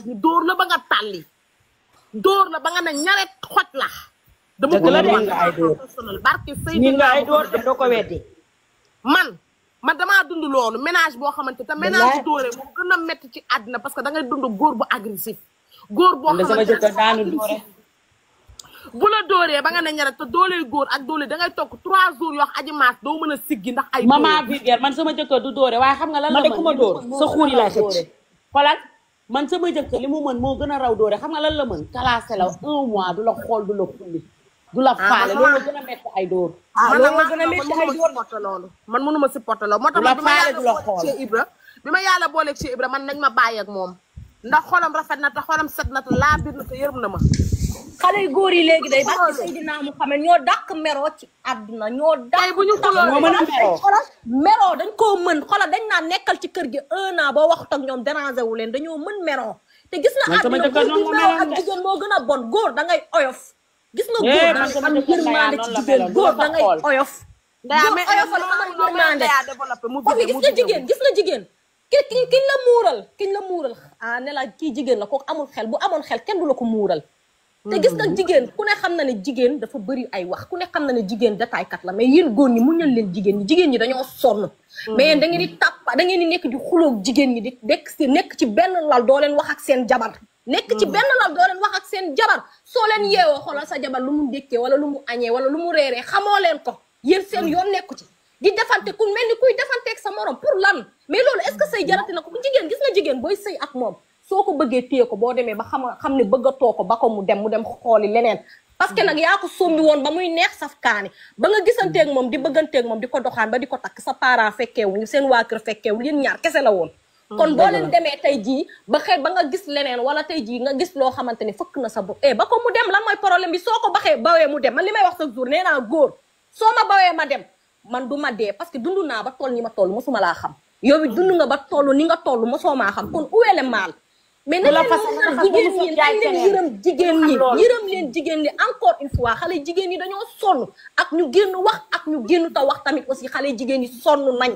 ñu dóor la ba nga tàlli dóor la ba nga ne ñaret xoj la. dama ko la nga ay dóor barke ñi nga ay dóor doo ko weddi. man damaa dund loolu ménage boo xamante te ménage dóore moo gën a métti ci àddina parce que da ngay dund góor bu agressif. góor boo xamante sama jëkkër daanu dóore. bu la dóoree ba nga ne ñaret te doolee góor ak doole da ngay toog 3 jours yoo xam aji maas doo mën a siggi ndax ay. maman Vulgaire man sama jëkkër du dóore waaye xam nga lan la mën. ma dóor sa xuur yi laa xëcc. xoolal man sama jëkkër li mu mën moo gën a raw dóore xam nga lan la mën. classé la 1 mois du la xool du la kulli. du la faale loolu gën a métti ay dóor. loolu gën a métti ay dóor man mënuma supporter loolu. moo tax man bi ma yàlla booleeg Cheikh Ibra man nañ ma bàyyi ak moom ndax xolam rafet na te xolam set na te laa biir na te yërëm na ma. xale yu góor yi léegi day barke Seydina Muhammad ñoo dàq meroo ci àdduna ñoo dàq. tey bu ñu xuloo moo mën a meroo dañ koo mën xoolal dañ naan nekkal ci kër gi 1 an boo waxut ak ñoom déranger wu leen dañoo mën meroo. te gis nga àdduna góor meroo ak jigéen moo gën a bon góor da ngay oyof. gis nga góor da ngay am yërmande ci jigéen góor da ngay oyof. góor oyofal am yërmande foofu gis nga jigéen kiñ la muural ah ne la kii jigéen la kooku amul xel bu amoon xel kenn du la ko muural. te gis nga jigéen ku ne xam na ne jigéen dafa bëri ay wax ku ne xam na ne jigéen détail kat la mais yéen góor ñi muñal leen jigéen ñi dañoo sonn. mais yéen da ngeen di tàppa da ngeen di nekk di xuloog jigéen ñi di nekk ci benn lal doo leen wax ak seen jabar. nekk ci benn lal doo leen wax ak seen jabar soo leen yeewoo xoolal sa jabar lu mu ndékkee wala lu mu añee wala lu mu reeree xamoo leen ko yéen seen yoon nekku ci. di defante ku mel ni kuy defanteeg sa morom pour lan mais loolu est-ce que sëy jarati na ko jigéen gis nga jigéen booy sëy ak moom soo ko bëggee téye ko boo demee ba xam ne bëggatoo ko ba ko mu dem xooli leneen parce que nag yaa ko sombi woon ba muy neex saf kaani ba nga gisanteeg moom di bëgganteeg moom di ko doxaan ba di ko takk sa parent fekkeewuñu seen waa kër fekkeewul yéen ñaar kese la woon kon boo leen demee tey jii ba xëy ba nga gis leneen wala tey jii nga gis loo xamante ni fëkk na sa bopp ba ko mu dem lan mooy problème bi soo ko bawee mu dem man li may wax sa jour nee naa góor soo ma bawee ma dem man du ma dee parce que dund naa ba toll ni ma toll mosuma laa xam yow it dund nga ba toll ni nga toll mosoo maa xam kon uweele maal mais na leen jigéen ñi nañ leen yërëm leen jigéen ñi encore une fois xale jigéen ñi dañoo sonn ak ñu génn wax ak ñu génn ta wax tamit aussi xale jigéen ñi sonn nañ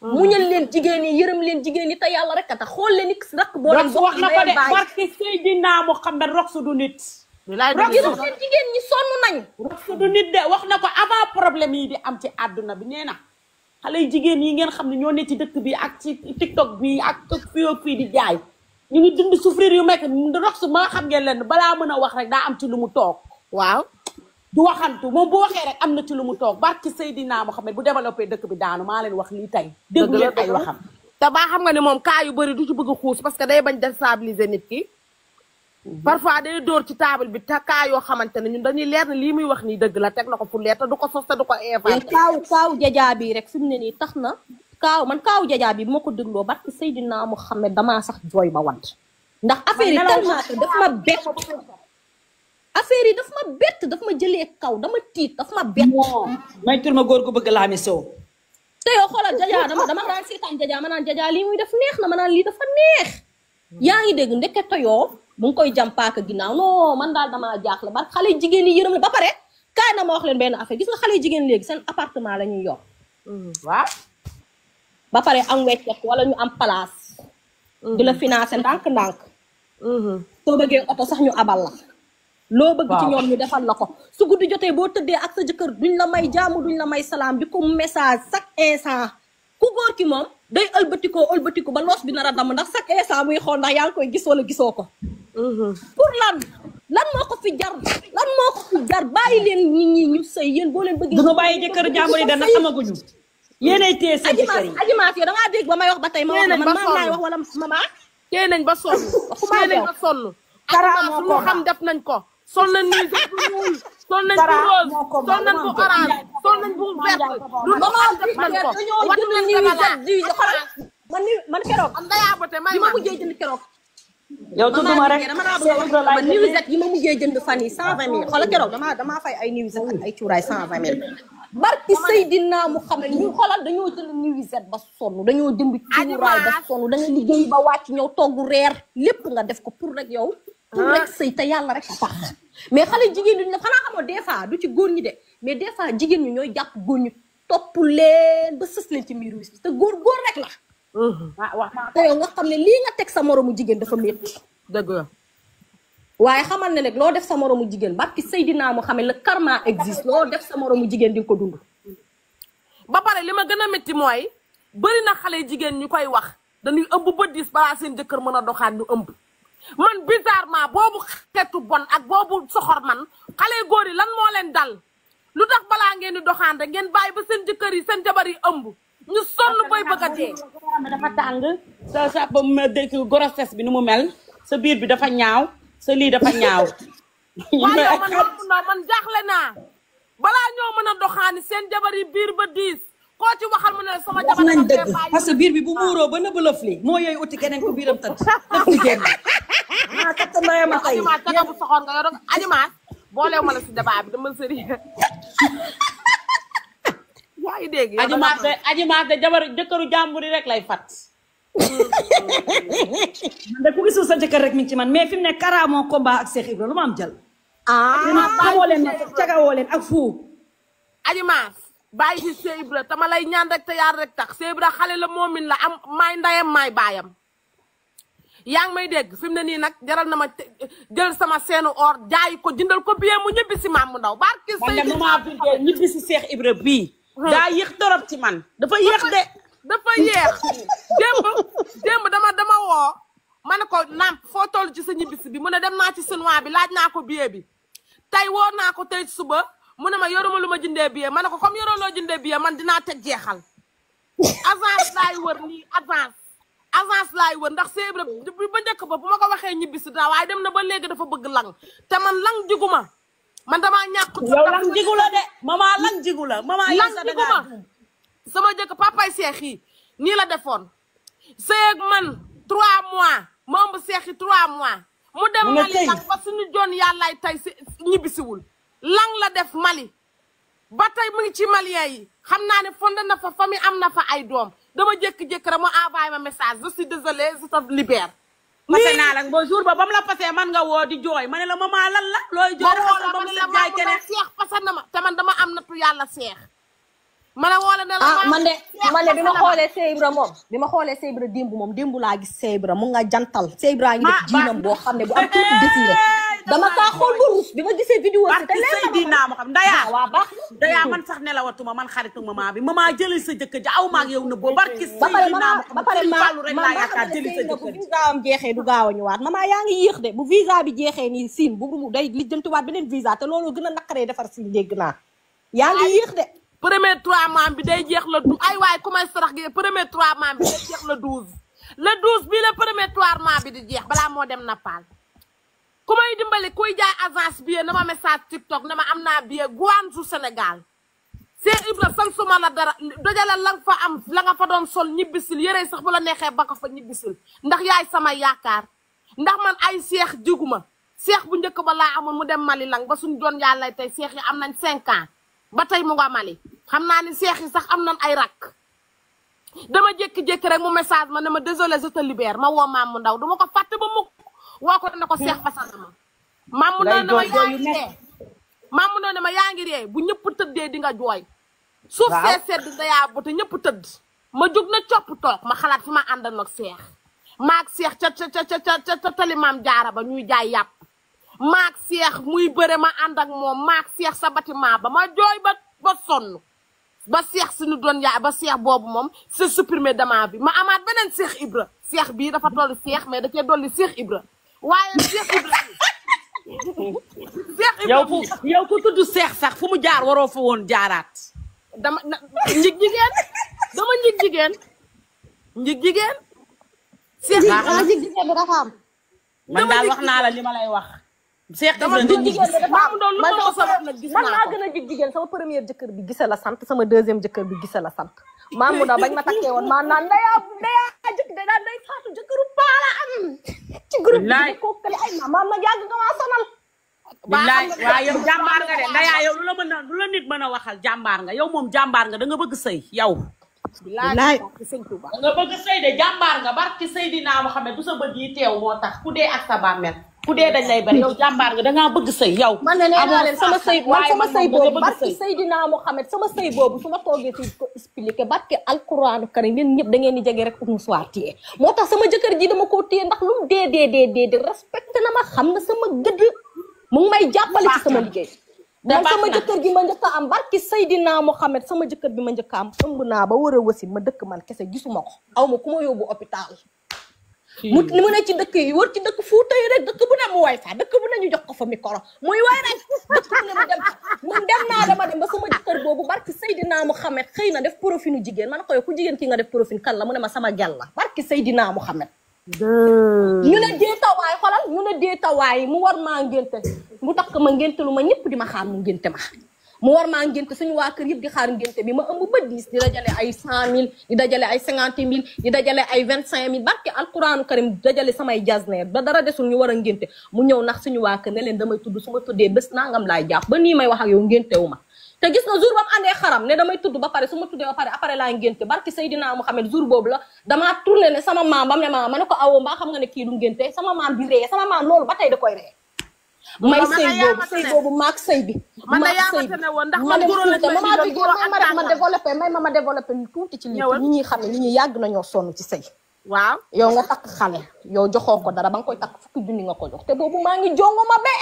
muñal leen jigéen ñi yërëm leen jigéen ñi te yàlla rek a tax xool leen ni rak boo leen wax na ko de barke Seydina Muhammad roxsu du nit yërëm leen jigéen ñi sonn nañ roxsu du nit de wax na ko avant problème yi di am ci àdduna bi nee na xale jigéen yi ngeen xam ne ñoo ne ci dëkk bi ak ci TikTok bi ak fii di jaay ñu ngi dund souffrir yu mekk rox su ma xam ngeen leen balaa mën a wax rek daa am ci lu mu toog waaw du waxantu moom bu waxee rek am na ci lu mu toog barki Seydina Mohamed bu développé dëkk bi daanu maa leen wax lii tey déglu leen ay waxam te baa xam nga ne moom cas yu bëri du ci bëgg a xuus parce que day bañ déstabiliser nit ki parfois day dóor ci table bi te cas yoo xamante ne ñun dañuy leer ne lii muy wax nii dëgg la teg na ko fu leer te du ko sos te du ko inventé kaaw jajaa bi rek fi mu ne nii tax na kaaw jajaa bi bu ma ko dégloo barki Seydina Muhammad damaa sax jooy ba want ndax affaire yi tellement que daf ma bett affaire yi daf ma bett daf ma jëlee kaw dama tiit daf ma bett may tur ma góor gu bëgg laa mi sow te yow xoolal jajaa dama daan seetaan jajaa ma naan jajaa lii muy def neex na ma naan lii dafa neex yaa ngi dégg ndekete yoo mu ngi koy jàmpaaka ginnaaw non man daal damaa jaaxle ba xale jigéen yi yërëm la ba pare kaay na ma wax leen benn affaire gis nga xale jigéen léegi seen appartement la ñuy yor waaw ba pare am weccet wala ñu am place di la financer ndànk-ndànk soo bëggee oto sax ñu abal la loo bëgg ci ñoom ñu defal la ko su guddi jotee boo tëddee ak sa jëkkër duñ la may jàmm duñ la may salaam di ko message chaque instant ku góor ki moom day ëlbatiku ba loos bi nar a damm ndax chaque instant muy xool ndax yaa ngi koy gis wala gisoo ko pour lan moo ko fi jar bàyyi leen nit ñi ñu sëy yéen boo leen bëggee duñu bàyyi jëkkër jàmbur yi da nag amaguñu yéenay téye seen jëkkër yi ajimaat yow da ngaa dégg ba may wax ba tey ma wax man maay wax wala mama tee nañ ba sonn ajimaat lu xam def nañ ko sol nañ ni bu ñuul sol nañ bu rose sol nañ bu orange sol nañ bu vert lu xam def nañ ko wat nañ man keroog am daya bote may ma mujjee jënd keroog yow tudduma rek ma nuisette yi ma mujjee jënd fan yi 120 000 xoolal keroog damaa fay ay nuisette ak ay cuuraay 120 000 barki Seydina Muhammad ñu xoolal dañoo jënd nuisette ba sonn dañoo jënd cuuraay ba sonn da nga liggéey ba wàcc ñëw togg reer lépp nga def ko pour rek yow pour rek sëy te yàlla rek a tax mais xale jigéen ñi xanaa xamoo des fois du ci góor ñi de mais des fois jigéen ñi ñooy jàpp góor ñi topp leen ba sës leen ci miir wis te góor rek la te yow nga xam ne lii nga teg sa moromu jigéen dafa métti dëgg la. waaye xamal ne nag loo def sa moromu jigéen barki Seydina mu xamee le karma existe loo def sa moromu jigéen di nga ko dund. ba pare li ma gën a métti mooy bëri na xale jigéen ñu koy wax dañuy ëmb ba diis balaa seen jëkkër mën a doxaan ñu ëmb. man bizarrement boobu xeetu bon ak boobu soxor man xale góor yi lan moo leen dal lu tax balaa ngeen di doxaan rek ngeen bàyyi ba seen jëkkër yi seen jabar yi ëmb ñu sonn bay bëgg a dee. dafa tàng sa ba ma dëkk grossesse bi ni mu mel sa biir bi dafa ñaaw sa lii dafa ñaaw. waaye man jaaxle naa balaa ñoo mën a doxaani seen jabar yi biir ba diis koo ci waxal mu ne sama jabar nañ dëgg parce que biir bi bu muuroo ba nëbb lëf li moo yooyu uti keneen ko biiram tëdd daf ci génn. maa kat mayam a tey Adjumaat caga bu soxor nga yor Adjumaat boolew ma la si débat bi dama sérieux. yaa ngi dégg Adjumaat de jabar jëkkëru jàmbur yi rek lay fat. man de ku gisul sa jëkkër rek mi ngi ci man mais fi mu ne karaamoo combat ak Cheikh Ibra lu ma am jël. xamoo leen nag cagawoo leen ak fu. Adjumaat bàyyi ci Cheikh Ibra tama lay ñaan rek te yaar rek tax Cheikh Ibra xale la moomin la am maay ndayam maay baayam. yaa ngi may dégg fi mu ne nii nag jaral na ma jël sama seenu or jaay ko jëndal ko billet mu ñibbi si maam mu ndaw barki man de moment bi ñibbi si Cheikh Ibra bii. daa yéex torop ci man. dafa yéex de. dafa yéex démb dama woo ma ne ko naam foo toll ci sa ñibbisi bi mu ne dem naa ci chinois bi laaj naa ko billet bi tey woo naa ko tey suba mu ne ma yoruma lu ma jëndee billet ma ne ko comme yoroo loo jëndee billet man dinaa teg jeexal avance laay wër nii avance laay wër ndax Cheikh Ibra ba njëkk ba bu ma ko waxee ñibbisi daa waaye dem na ba léegi dafa bëgg lang te man lang jiguma man damaa ñàkk yow lang jigu la de mama lang jigu la mama lang jiguma sama jëkk papay Cheikh yi nii la defoon sëyeeg man 3 mois ma ëmb Cheikh yi 3 mois mu dem Mali lang ba suñu joon yàllaay tey si ñibbisiwul lang la def Mali ba tey mu ngi ci malien yi xam naa ne fondé na fa famille am na fa ay doom dama jékki-jékki rek mu envoyé ma message je suis désolée je te libère. passé naa la bonjour ba mu la passé man nga woo di jooy ma ne la maman lan la looy jooy ba mu la jaay keneen Cheikh passé na ma te man dama am nattu yàlla Cheikh ma ne woo la ne la man de bi ma xoolee Cheikh Ibra moom bi ma xoolee Cheikh Ibra démb laa gis Cheikh Ibra mu nga jantal Cheikh Ibra ngi def jiinam boo xam ne bu am tuuti désiré dama kaa xool ba ruus bi ma gisee vidéo si te leer na ma xam ndayaa waa baax ndayaa man sax nelawatuma man xaritu maman bi maman jëlal sa jëkkër ja aw maag yow na boo barki ba pare ma yaakaar jëli sa jëkkër bu visa am jeexee du gaaw a ñëwaat maman yaa ngi yéex de bu visa bi jeexee nii siin bu day lijjantiwaat beneen visa te loolu gën a naqaree defar siin dégg naa yaa ngi yéex de premier 3 mois bi day jeex la du ay waay ku may sarax gi premier 3 mois bi day jeex la 12 bii la premier 3 mois bi di jeex balaa moo dem Napal ku may dimbali kuy jaay agence billet na ma message TikTok na ma am naa billet Guangzhou Sénégal Cheikh Ibra san suma la dara dojale la nga fa am la nga fa doon sol ñibbisil yére sax bu la neexee ba ko fa ñibbisil ndax yaay sama yaakaar ndax man ay Cheikh jiguma Cheikh bu njëkk ba laa amoon mu dem Mali lang ba suñu doon yàlla tey Cheikh yi am nañ 5 ans ba tey mu nga Mali xam naa ni Cheikh yi sax am nañ ay rakk dama jékki-jékki rek mu message ma ne ma désolé je te libère ma woo maam mu ndaw duma ko fàtte ba mukk woo ko ne ko Cheikh fasal ma maam mu ndaw ne ma yaa ngi ree maam mu ndaw ne ma yaa ngi ree bu ñëpp tëddee di nga jooy suuf see sedd dayaa ba te ñëpp tëdd ma jóg na copp toog ma xalaat fi ma àndal nag Cheikh maag Cheikh ca tali maam jaara ba ñuy jaay yàpp maag Cheikh muy bëre ma ànd ak moom maag Cheikh sa bâtiment ba ma jooy ba sonn ba Cheikh suñu doon yaay ba Cheikh boobu moom c'est supprimé dama bi ma amaat beneen Cheikh Ibra Cheikh bii dafa tolli Cheikh mais da cee dolli Cheikh Ibra waaye Cheikh Ibra yow ku tudd Cheikh sax fu mu jaar waroo fa woon jaaraat dama njig jigéen dama njig jigéen Cheikh njig jigéen bi dafa am man daal wax naa la li ma lay wax Cheikh Ibra njig jigéen bi dafa am man maa ko gën a njig jigéen sama premier jëkkër bi gisa la sant sama deuxième jëkkër bi gisa la sant maam mu ndaw bañ ma takkee woon maa naan ndayaa jëkk da daan day faatu jëkkëru paala am ci groupe bi ko kale ay maam nag yàgg nga maa sonal billaay waaw yow jàmbaar nga de ndayaa yow lu la nit mën a waxal jàmbaar nga yow moom jàmbaar nga da nga bëgg sëy yow billaay da nga bëgg sëy de jàmbaar nga barki Seydina Muhammad du sa bët yi teew moo tax ku dee ak sa bàmmeel ku dee dañ lay bari yow jàmbaar nga dangaa bëgg sëy yow. man ne nee naa leen sama sëy boobu barki Seydina Mohamed sama sëy boobu su ma toogee fii ko expliqué barki alquranu karim yéen ñëpp da ngeen di jege rek umu soir téye moo tax sama jëkkër ji dama koo téye ndax lu mu dee respecté na ma xam na sama gëdd mu ngi may jàppale ci sama liggéey man sama jëkkër gi ma njëkk a am barki Seydina Mohamed sama jëkkër bi ma njëkk a am ëmb naa ba war a wasin ma dëkk man kese gisuma ko aw ma ku ma yóbbu hôpital mu ne ci dëkk yi wër ci dëkk Fuuta yi rek dëkk bu ne mu way fa dëkk bu ne ñu jox ko fa micro muy way rek dëkk bu ne mu dem man dem naa dama dem ba sama jëkkër boobu barki Seydina Mohamed xëy na def profilu jigéen man ko yow ku jigéen ki nga def profil kan la mu ne ma sama gel la barki Seydina Mohamed ñu ne deetawaay xolal ñu ne deetawaay mu war maa ngénte mu takk ma ngénte lu ma ñëpp di ma xaar mu ngénte ma mu war maa ngénte suñu waa kër yëpp di xaar ngénte bi ma ëmb ba 10 di dajale ay 100 000 di dajale ay 50 000 di dajale ay 25 000 barke alquranu karim dajale samay jasneer ba dara desul ñu war a ngénte mu ñëw ndax suñu waa kër ne leen damay tudd su ma tuddee bés nangam laay jàpp ba nii may wax ak yow ngéntewu ma te gis na jour ba mu andee xaram ne damay tudd ba pare su ma tuddee ba pare après laa ngénte barke Seydina Mohamed jour boobu la damaa tourné ne sama maam bam ne ma ne ko awoo mbaa xam nga ne kii du ngénte sama maam bi ree sama maam loolu ba tey da koy ree may sëy boobu maak sëy bi maak sëy bi ma dem tuuti mama bi ma rek ma développé may ma développé lu tuuti ci lii ñi ñuy xam ne ñi ñuy yàgg nañoo sonn ci sëy waaw yow nga takk xale yow joxoo ko dara ba nga koy takk fukki junni nga ko jox te boobu maa ngi jongo ma ba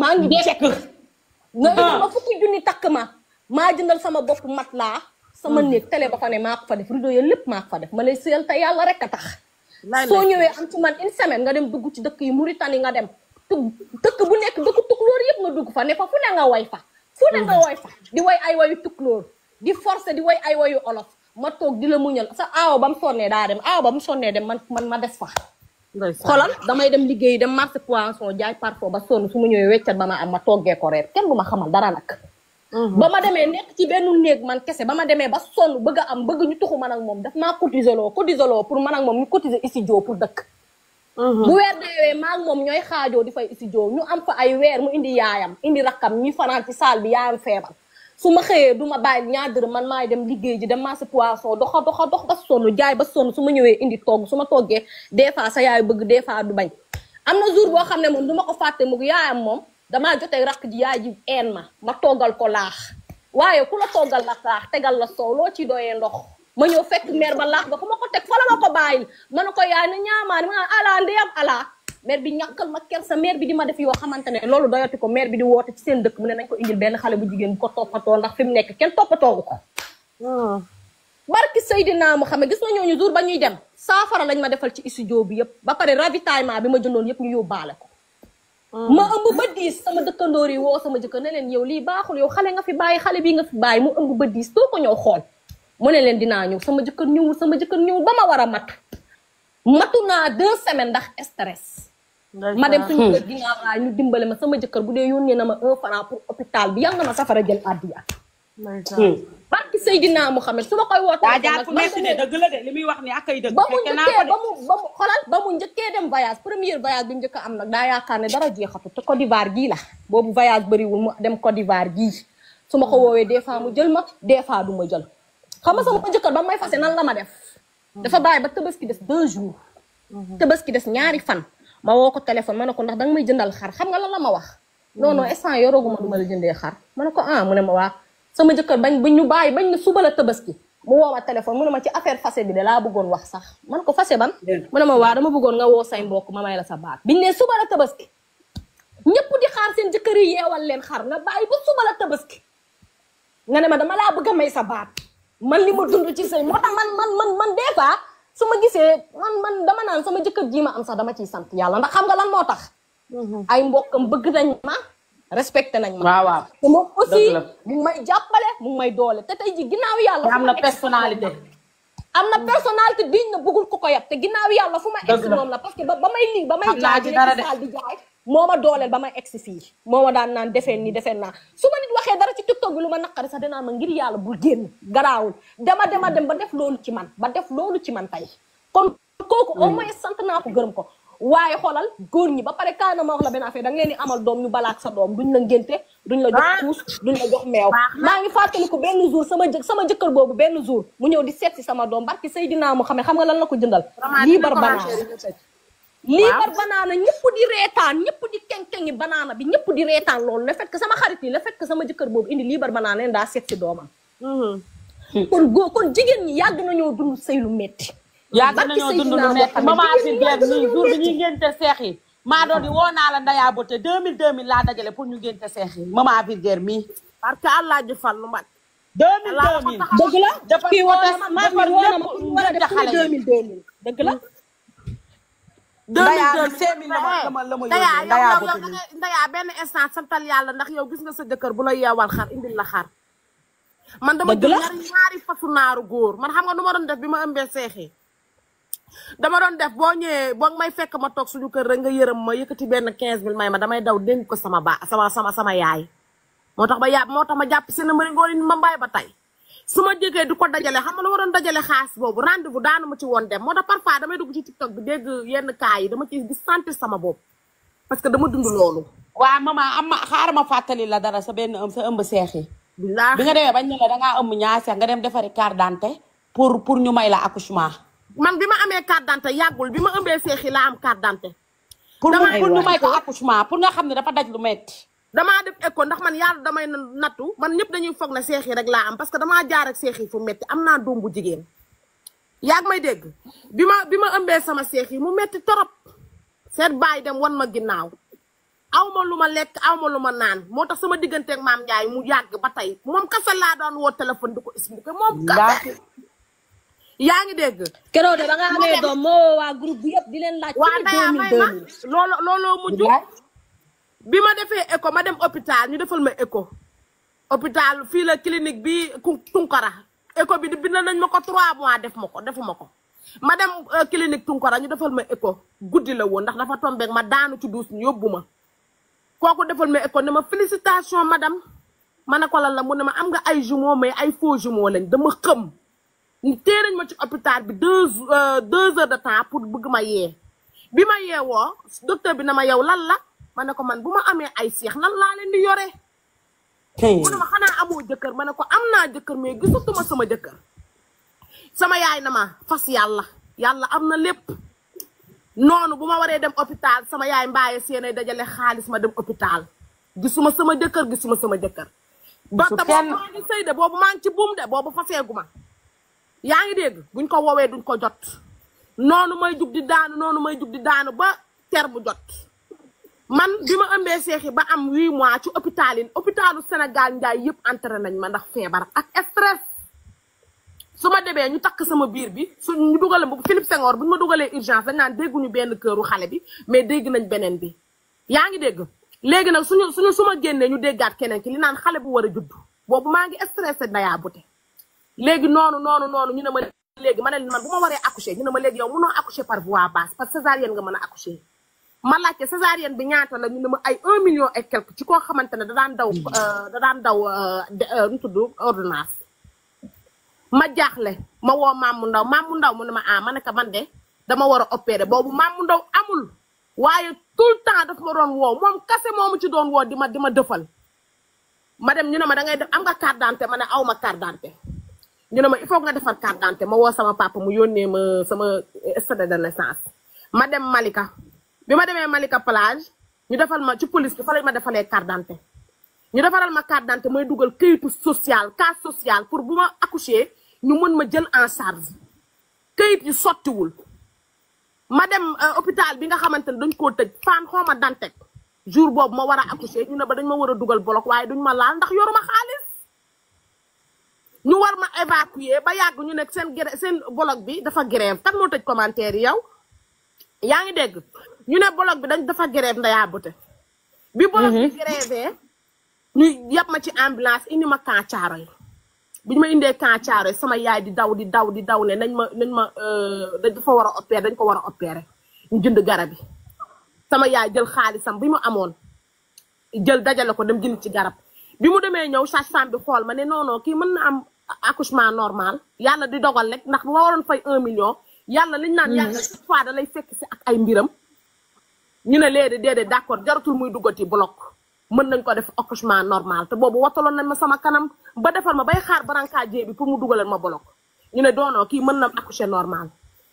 maa ngi jekk nga indi ma fukki junni takk ma maa jëndal sama bopp mat laa sama néeg télé ba fa ne maa ko fa def rideau ya lépp maa ko fa def ma lay sëyal te yàlla rek a tax soo ñëwee am ci man une semaine nga dem dugg ci dëkk yi Mauritanie nga dem dëkk bu nekk dëkk tukulóor yëpp nga dugg fa ne fa fu ne nga way fa fu ne nga way fa di way ay wayu tukulóor di forcé di way ay wayu olof ma toog di la muñal sa aawo ba mu sonnee daa dem aawo ba mu sonnee dem man ma des fa xoolal damay dem liggéeyi dem marché poisson jaay parfois ba sonn su ma ñëwee weccat ba ma am ma toggee ko reer kenn du ma xamal dara nag ba ma demee nekk ci benn néeg man kese ba ma demee ba sonn bëgg a am bëgg ñu tuxu man ak moom daf maa cotiser loo pour man ak moom ñu cotiser studio pour dëkk bu weer deewee maag moom ñooy xaajoo di fay studio ñu am fa ay weer mu indi yaayam indi rakkam ñuy fanaan ci salle bi yaayam feebar su ma xëyee du ma bàyyi ñaar dërëm man maay dem liggéey ji dem marché poisson dox ba sonn jaay ba sonn su ma ñëwee indi togg su ma toggee des fois sa yaay bëgg des fois du bañ am na jour boo xam ne moom du ma ko fàtte mu yaayam moom damaa jotee rakk ji yaay ji een ma toggal ko laax waaye ku la toggal la laax tegal la soow loo ci doyee ndox ma ñëw fekk mère ba laax ba fu ma ko teg fa la ma ko bàyyil ma ne ko yaay na ñaamaani ma ala ndeyam ala mère bi ñàkkal ma kersa mère bi di ma def yoo xamante ne loolu doyati ko mère bi di woote ci seen dëkk mu ne nañ ko indil benn xale bu jigéen bu ko toppatoo ndax fi mu nekk kenn toppatoogu ko barki Seydina Mohamed gis nga ñooñu jour ba ñuy dem saafara lañ ma defal ci studio bi yëpp ba pare ravitaillement bi ma jëndoon yëpp ñu yóbbaale ko ma ëmb ba 10 sama dëkkandoor yi woo sama jëkkër ne leen yow lii baaxul yow xale nga fi bàyyi xale bii nga fi bàyyi mu ëmb ba 10 doo ko ñëw xool mu ne leen dinaa ñëw sama jëkkër ñëwul ba ma war a matu naa 2 semaines ndax stress ma dem suñu kër ginnaaw raay ñu dimbale ma sama jëkkër bu dee yónnee na ma 1 franc pour hôpital bi yàlla na ma safara jël àddiya barki Seydina Mohamed su ma koy woote daa jaar fu metti de dëgg la de li muy wax ni ak ay dëgg ba mu njëkkee dem voyage premier voyage bi mu njëkk a am nag daa yaakaar ne dara jeexatu te Côte d'Ivoire gii la boobu voyage bëriwul mu dem Côte d'Ivoire gii su ma ko woowee des fois mu jël ma des fois du ma jël xam nga sama jëkkër ba may fase nan la ma def dafa bàyyi ba Tabaski des 2 jours Tabaski des 2 fan ma woo ko téléphone ma ne ko ndax danga may jëndal xar xam nga lan la ma wax non instant yoroogu ma du ma la jëndee xar ma ne ko mu ne ma waa sama jëkkër bañ ñu bàyyi bañ na suba la Tabaski mu woo ma téléphone mu ne ma ci affaire fase bi de laa bëggoon wax sax man ko fase ban mu ne ma waa dama bëggoon nga woo say mbokk ma may la sa baat biñ ne suba la Tabaski ñëpp di xaar seen jëkkër yi yeewal leen xar nga bàyyi ba suba la Tabaski nga ne ma dama laa bëgg a may sa baat man li ma dund ci sëy moo tax man des fois su ma gisee man dama naan sama jëkkër ji ma am sax dama ciy sant yàlla ndax xam nga lan moo tax ay mbokkam bëgg nañ ma respecté nañ ma waaw te moom aussi mu ngi may jàppale mu ngi may doole te tey ji ginnaaw yàlla am na personnalité diñ na bëggul ku ko yab te ginnaaw yàlla fu ma egsi moom la parce que ba may jaay di jaay moo ma dooleel ba may egsi fii moo ma daan naan defeen nii defeen naa su ma nit waxee dara ci TikTok bi lu ma naqari sax dinaa ma ngir yàlla bul génn garaawul dema dem ba def loolu ci man tey kon kooku au moins sant naa ko gërëm ko waaye xoolal góor ñi ba pare kaana ma wax la benn affaire da nga leen di amal doom ñu balaak sa doom duñ la ngénte duñ la jox kuus duñ la jox meew maa ngi fàttali ko benn jour sama jëkkër boobu benn jour mu ñëw di seet si sama doom barki Seydina mu xam nga lan la ko jëndal liibar liibar banaana ñëpp di reetaan ñëpp di kenkengi banaana bi ñëpp di reetaan loolu le fait que sama xarit yi le fait que sama jëkkër boobu indi liibar banaana leen daa seet si doomam kon jigéen ñi yàgg nañoo dund sëy lu metti yàgg nañoo dund lu metti maman Vulgaire nii jour bi ñuy ngénte seex yi maa doon di woo naa la Ndaya Beauté 2000 laa dajale pour ñu ngénte seex yi maman Vulgaire mii parce que Allah ji fal lu mat 2000 dëgg la kii woo na ma war a def 2000 dëgg la 2000 la ma Ndaya benn instant santal yàlla ndax yow gis nga sa jëkkër bu la yeewal xar indil la xar man dama jël ñaari fasu naaru góor man xam nga nu ma doon def bi ma ëmbee seexi dama doon def boo ñëwee boo may fekk ma toog suñu kër rek nga yërëm ma yëkkati benn 15000 may ma damay daw dénk ko sama yaay moo tax ma jàpp seen mbëri ngoon ni ma mbaay ba tey su ma jegee di ko dajale xam nga lu ma doon dajale xaalis boobu rendez-vous daanu ma ci woon dem moo tax parfois damay dugg ci TikTok bi dégg yenn cas yi dama ci di sentir sama bopp parce que dama dund loolu waaw maman xaaral ma fàttali la dara sa ëmb seex yi bi nga demee bañ ne la dangaa ëmb ñaar seex nga dem defari carte d'identité pour ñu may la accouchement man bi ma amee carte d'identité yàggul bi ma ëmbee seex yi laa am carte d'identité pour ñu may ko accouchement pour nga xam ne dafa daj lu metti damaa def écho ndax man yàlla damay nattu man ñëpp dañuy foog na seex yi rek laa am parce que damaa jaar ak seex yi fu metti am naa doom bu jigéen yaa ngi may dégg bi ma ëmbee sama seex yi mu metti torop seet bàyyi dem wan ma ginnaaw aw ma lu ma lekk aw ma lu ma naan moo tax sama digganteeg maam Ndiaye mu yàgg ba tey moom kese laa doon woo téléphone di ko expliqué moom kese yaa ngi dégg keroog de ba nga amee doom moo waa groupe bi yëpp di leen laaj waa Ndaya may ma looloo mujj bi ma defee écho ma dem hôpital ñu defal ma écho hôpital fii la clinique bi Tunkara écho bi bind nañ ma ko 3 mois defuma ko ma dem clinique Tunkara ñu defal ma écho guddi la woon ndax dafa tombeek ma daanu ci duus ñu yóbbu ma kooku defal ma écho ne ma félicitation madame ma ne ko lan la mu ne ma am nga ay jumeaux mais ay faux jumeaux lañ dama xëm téerañ ma ci hôpital bi 2 heures de temps pour bëgg ma yee bi ma yeewoo docteur bi na ma yow lan la ma ne ko man bu ma amee ay seex nan laa leen di yore mu ne ma xanaa amoo jëkkër ma ne ko am naa jëkkër mais gisatuma sama jëkkër sama yaay na ma fas yàlla am na lépp noonu bu ma waree dem hôpital sama yaay mbaaye seenay dajale xaalis ma dem hôpital gisuma sama jëkkër ba te boobu maa ngi sëy de boobu maa ngi ci buum de boobu faseegu ma yaa ngi dégg buñ ko woowee duñ ko jot noonu may jug di daanu ba ter bu jot man bi ma ëmbee seexi ba am 8 mois ci hôpitalu Sénégal Njaay yëpp entré nañ ma ndax feebar ak stress su ma demee ñu takk sama biir bi ñu dugale bu Philippe Senghor bu ñu ma dugalee urgence dañ naan dégguñu benn këru xale bi mais dégg nañ beneen bi yaa ngi dégg léegi nag su ma génnee ñu déggaat keneen ki li naan xale bu war a judd boobu maa ngi stressé Ndaya Beauté léegi noonu ñu ne ma léegi ma ne man bu ma waree accoucher ñu ne ma léegi yow mënoo accoucher par voie basse parce que césarienne nga mën a accoucher ma laajte césarienne bi ñaata la ñu ne ma ay 1 million et quelque ci koo xamante ne da daan daw nu tudd ordonnance ma jaaxle ma woo Maam mu ndaw mu ne ma ma ne ko man de dama war a opérer boobu Maam mu ndaw amul waaye tout le temps daf ma doon woo moom kase moomu ci doon woo di ma dëfal ma dem ñu ne ma da ngay def am nga carte d'identité ma ne aw ma carte d'identité ñu ne ma il faut nga defar carte d'identité ma woo sama papa mu yónnee ma sama extrait de naissance ma dem Malika bi ma demee Malika plage ñu defal ma ci police bi fa lañ ma defalee carte d'identité ñu defaral ma carte d'identité may dugal këyitu social case social pour bu ma accoucher ñu mën ma jël en charge këyit yi sottiwul ma dem hôpital bi nga xamante ne dañ koo tëj fan xooma Dantec jour boobu ma war a accoucher ñu ne ba dañ ma war a dugal bloc waaye duñ ma laal ndax yoruma xaalis ñu war ma évacuer ba yàgg ñu nekk seen bloc bi dafa grève kan moo tëj commentaire yi yow yaa ngi dégg ñu ne bloc bi dafa grève Ndaya Beauté bi bloc bi grève ñu yàpp ma ci ambulance indi ma Camp Thiaroye bi ñu ma indee Camp Thiaroye sama yaay di daw ne nañ ma dafa war a opérer dañ ko war a opérer ñu jënd garab yi sama yaay jël xaalisam bi mu amoon jël dajale ko dem jënd ci garab bi mu demee ñëw sage-femme bi xool ma ne non kii mën na am accouchement normal yàlla di dogal rek ndax bu ma waroon fay 1 million yàlla liñ naan yàlla chaque fois da lay fekk si ak ay mbiram ñu ne léegi déedéet d'accord jaratul muy duggati bloc mën nañ ko def accouchement normal te boobu wattaloon nañ ma sama kanam ba defal ma bay xaar brancardier bi pour mu dugalal ma bloc ñu ne doonoo kii mën na accoucher normal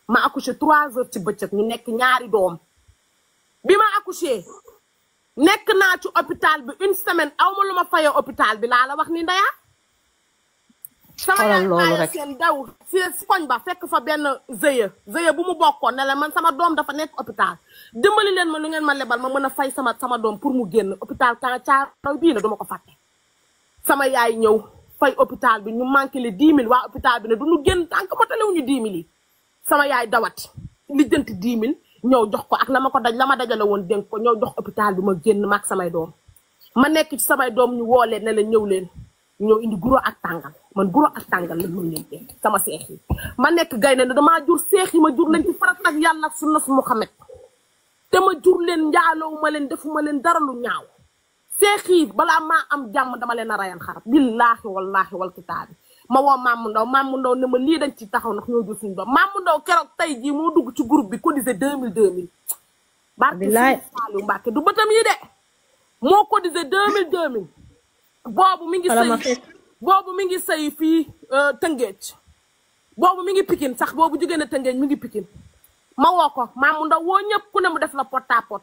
ma accoucher 3 heures ci bëccëg ñu nekk ñaari doom bi ma accouché nekk naa ci hôpital bi une semaine aw ma lu ma fayee hôpital bi laa la wax ni Ndeya. sama yaay seen daw si koñ ba fekk fa benn GIE bu mu bokkoon ne la man sama doom dafa nekk hôpital dimbali leen ma lu ngeen ma lebal ma mën a fay sama doom pour mu génn hôpital Caaroy bii la duma ko fàtte. sama yaay ñëw fay hôpital bi ñu manqué le 10 000 waa hôpital bi ne du ñu génn tànk motalewuñu 10 000 yi sama yaay dawat lijjanti 10 000 ñëw jox ko ak la ma dajale woon dénk ko ñëw jox hôpital bi ma génn maak samay doom ma nekk ci samay doom ñu woo leen ne la ñëw leen ñëw indi guro ak tàngal man guro ak tàngal lañ mën leen dénk sama seex yi ma nekk gaynde ne damaa jur seex yi ma jur leen ci farat ak yàlla ak sunna su Muhammad te ma jur leen njaaloowu ma leen defuma leen dara lu ñaaw seex yi balaa maa am jàmm dama leen a rayal xarab billaahi wallaahi wal kitaabi ma woo Mamou Ndaw ne ma lii dañ ci taxaw ndax ñoo jur suñu doom Mamou Ndaw keroog tey jii moo dugg ci groupe bi cotisé 2000 barke Saliou Mbacke du bëtam yi de moo cotisé 2000 boobu mi ngi sëy fii Tëngéej boobu mi ngi Pikine sax boobu jigéen a Tëngéej mi ngi Pikine ma woo ko Mamou Ndaw woo ñëpp ku ne mu def la pot à pot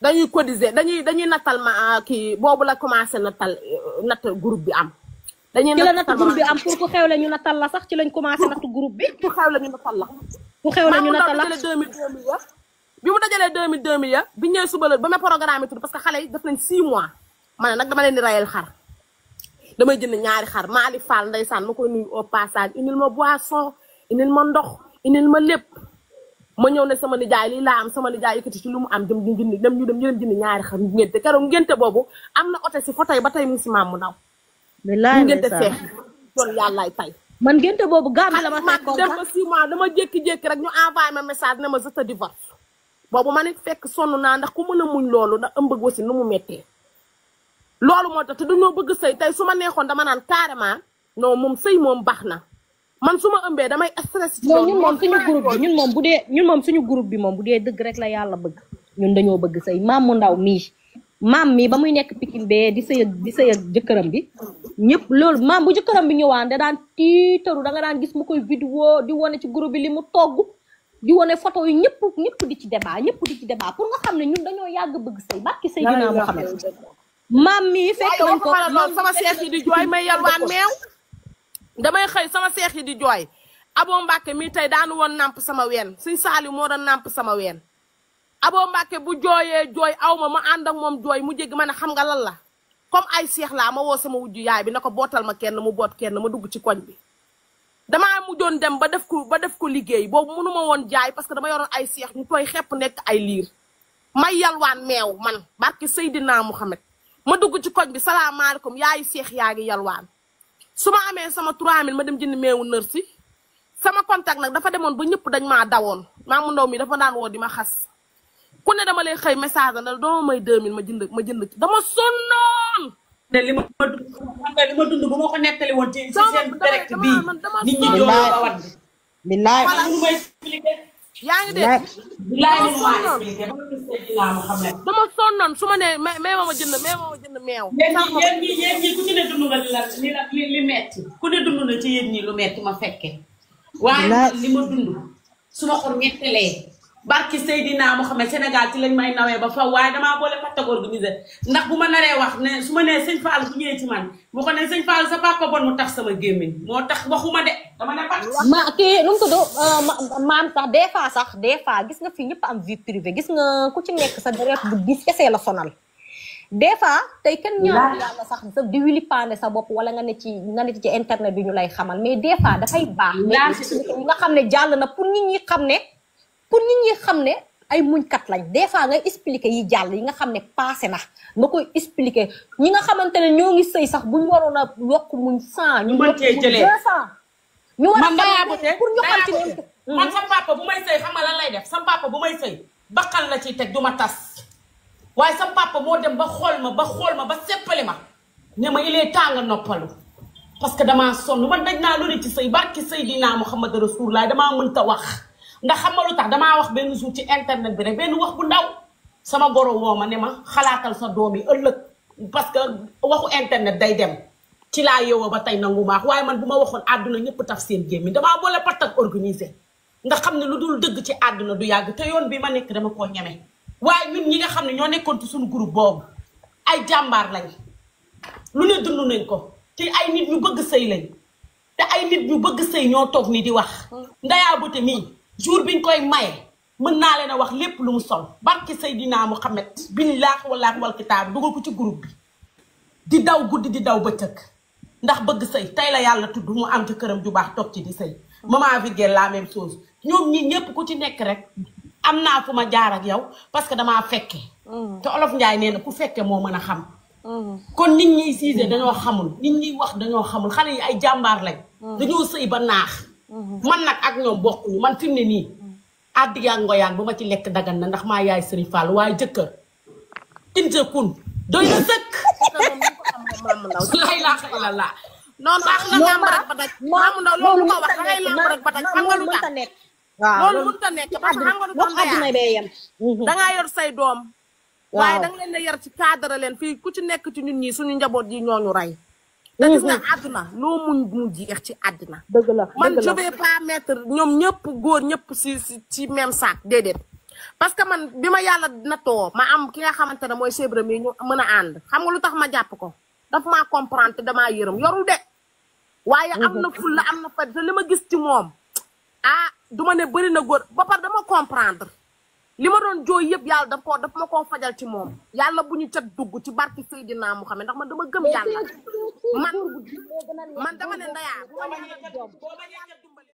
dañuy cotiser dañuy nattal ma kii boobu la commencé natt groupe bi am. dañuy ci la natt groupe bi am pour ku xewle ñu nattal la sax ci lañ commencé natt groupe bi. ku xewle ñu nattal la. ku xewle ñu nattal la bi mu dajalee 2000 ya bi ñëwee suba la ba ma programme tudd parce que xale yi def nañ 6 mois ma ne nag dama leen di rayal xar damay jënd ñaari xar Mali Fall ndeysaan ma koy nuyu au passage indil ma boisson indil ma ndox indil ma lépp. ma ñëw ne sama nijaay lii laa am sama nijaay yëkkati ci lu mu am dem ñu dem jënd ñaari xar ngénte keroog ngénte boobu am na oto si photo yi ba tey mu ngi si Mamou Ndaw. bilaay ngénte feex doon yàllaay tay man ngénte boobu Gambie la ma fekkoon dem ba 6 mois dama jékki-jékki rek ñu envoyé ma message ne ma je te divorce boobu ma ne fekk sonn naa ndax ku mën a muñ loolu ndax ëmb ak wasi nu mu méttee loolu moo tax te dañoo bëgg sëy tey su ma neexoon dama naan carrément non moom sëy moom baax na man su ma ëmbee damay stress. non ñun moom suñu groupe bi ñun moom suñu groupe bi moom bu dee dëgg rek la yàlla bëgg ñun dañoo bëgg sëy Mamou Ndaw maam mi ba muy nekk Pikine bee di sëy ak jëkkëram bi ñëpp loolu maam bu jëkkëram bi ñëwaan da daan tiitaru da nga daan gis mu koy vidéo di wane ci groupe bi li mu togg di wane photo yi ñëpp di ci débat pour nga xam ne ñun dañoo yàgg bëgg sëy barki sëy dinaa mu xamal maam mi fekk nañ ko sama seex yi di jooy may yalwaan meew damay xëy sama seex yi di jooy Abo Mbacke mi tey daanu woon namp sama ween Sëñ Saaliw moo doon namp sama ween Abo Mbacke bu jooyee jooy aw ma ànd ak moom jooy mu jéggi ma ne xam nga lan la comme ay seex laa ma woo sama wujju yaay bi na ko bootal ma kenn mu boot kenn ma dugg ci koñ bi damaa mujjoon dem ba def ko liggéey boobu mënu ma woon jaay parce que dama yoroon ay seex ñu tooy xepp nekk ay liir may yalwaan meew man barke Seydina Muhammad ma dugg ci koñ bi salaamaaleykum yaayu seex yaa ngi yalwaan su ma amee sama 3000 ma dem jënd meewu nërsi sama contact nag dafa demoon ba ñëpp dañ maa dawoon Mamou Ndaw mi dafa daan woo di ma xas ku ne dama lay xëy message na doo may 2000 ma jënd dama sonnoon. ne li ma dund bu ma ko nettali woon ci seen direct bii nit ñi jox ba wat billaay yaa ngi dégg dama sonnoon su ma nee meew ma jënd meew. yéen ñi ku ci ne dund nga li metti ku ne dund na ci yéen ñi lu metti ma fekke waaye li ma dund su ma ko ñettelee barki Seydina Mohamed Sénégal ci lañ may nawee ba fa waaye damaa boole patak organisé ndax bu ma naree wax ne su ma nee sëñ Fall bu ñëwee ci man bu ko ne sëñ Fall sa papa bon mu tax sama gémmiñ moo tax waxuma de dama ne pat ma kii nu mu tudd maam sax des fois gis nga fii ñëpp am vie privée gis nga ku ci nekk sa deret bu gis kese la sonal des fois tey kenn ñaan yàlla sax di wili paane sa bopp wala nga ne ci internet bi ñu lay xamal mais des fois dafay baax yi nga xam ne jàll na pour nit ñi xam ne ay muñkat lañ des fois ngay expliquer yi jàll yi nga xam ne passé na nga koy expliquer ñi nga xamante ne ñoo ngi sëy sax buñ waroon a yokk muñ 100 ñu yokk muñ 200 ñu war a pour ñu xam ci man sa papa bu may sëy xam nga lan lay def sa papa bu may sëy baqal la ciy teg du ma tas waaye sa papa moo dem ba xool ma ba seppali ma ne ma il est temps nga noppalu parce que damaa sonn man daj naa lu ne ci sëy barki Seydina Muhammad Rasulullah damaa mënta wax ndax xam nga lu tax damaa wax benn jour ci internet bi rek benn wax bu ndaw sama goro woo ma ne ma xalaatal sa doom yi ëllëg parce que waxu internet day dem ci laa yeewoo ba tey nangu maax waaye man bu ma waxoon àdduna ñëpp taf seen gémmi damaa boole patak organisé nga xam ne lu dul dëgg ci àdduna du yàgg te yoon bi ma nekk dama koo ñeme waaye ñun ñi nga xam ne ñoo nekkoon ci suñu groupe boobu ay jàmbaar lañ lu ne dund nañ ko te ay nit ñu bëgg sëy lañ te ay nit ñu bëgg sëy ñoo toog ni di wax Ndaya Beauté mii jour biñ koy maye mën naa leen a wax lépp lu mu sol barki Seydina Muhammad billaahi wallaahi wal kitaab dugal ko ci groupe bi di daw guddi di daw bëccëg ndax bëgg sëy tey la yàlla tudd mu am ci këram ju baax toog ci di sëy maman Vigel la même chose ñoom ñi ñëpp ku ci nekk rek am naa fu ma jaar ak yow parce que damaa fekke te Olof Njaay nee na ku fekke moo mën a xam kon nit ñi siise dañoo xamul nit ñi wax dañoo xamul xale yi ay jàmbaar lañ dañoo sëy ba naax man nag ak ñoom bokkuñu man fi mu ne nii addi yaa ngoyaan bu ma ci lekk dagan na ndax maa yaay Serigne Fall waaye jëkkër inte kun doy na sëkk la ilaha illallah non baax na lamb rek ba daj Mamou Ndaw loolu ko wax dangay lamb rek ba daj xam nga lu tax loolu mënut a nekk parce que xam nga lu tax dangaa yor say doom waaye danga leen a yar ci cadre leen fii ku ci nekk ci ñun ñi suñu njaboot yi ñooñu rey te gis nga àdduna loo muñ mu jeex ci àddina dëgg la man je vais pas mettre ñoom ñëpp góor ñëpp ci même sac déedéet parce que man bi ma yàlla natoo ma am ki nga xamante ne mooy Cheikh Ibrahima ñu mën a ànd xam nga lu tax ma jàpp ko daf maa comprendre te damaa yërëm yorul de waaye am na fulla am na fa te li ma gis ci moom du ma ne bëri na góor ba pare dama comprendre li ma doon jooy yëpp yàlla daf ma koo fajal ci moom yàlla bu ñu cat dugg ci barki Seydina Muhammad ndax man dama gëm yàlla man dama ne Ndaya